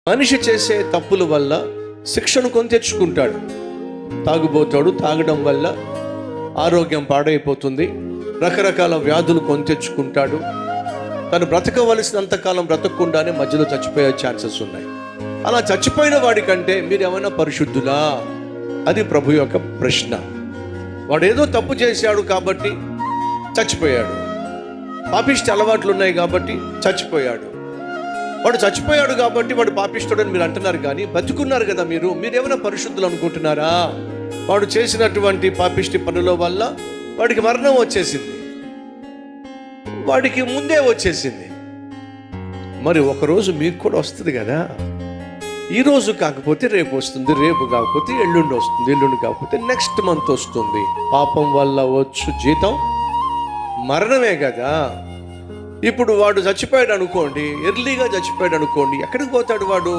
మనిషి చేసే తప్పుల వల్ల శిక్షను కొని తెచ్చుకుంటాడు. తాగుబోతాడు, తాగడం వల్ల ఆరోగ్యం పాడైపోతుంది, రకరకాల వ్యాధులు కొని తెచ్చుకుంటాడు. తను బ్రతకవలసినంతకాలం బ్రతకకుండానే మధ్యలో చచ్చిపోయే ఛాన్సెస్ ఉన్నాయి. అలా చచ్చిపోయిన వాడికంటే మీరు ఏమైనా పరిశుద్ధులా? అది ప్రభు యొక్క ప్రశ్న. వాడు ఏదో తప్పు చేశాడు కాబట్టి చచ్చిపోయాడు, పాపిష్టి అలవాట్లు ఉన్నాయి కాబట్టి చచ్చిపోయాడు. వాడు చచ్చిపోయాడు కాబట్టి వాడు పాపిష్టుడని మీరు అంటున్నారు, కానీ బతుకున్నారు కదా మీరేమైనా పరిశుద్ధులు అనుకుంటున్నారా? వాడు చేసినటువంటి పాపిష్టి పనుల వల్ల వాడికి మరణం వచ్చేసింది, వాడికి ముందే వచ్చేసింది. మరి ఒకరోజు మీకు కూడా వస్తుంది కదా. ఈరోజు కాకపోతే రేపు వస్తుంది, రేపు కాకపోతే ఎల్లుండి వస్తుంది, ఎల్లుండి కాకపోతే నెక్స్ట్ మంత్ వస్తుంది. పాపం వల్ల వచ్చు జీతం మరణమే కదా. ఇప్పుడు వాడు చచ్చిపోయాడు అనుకోండి, ఎర్లీగా చచ్చిపోయాడు అనుకోండి, ఎక్కడికి పోతాడు వాడు?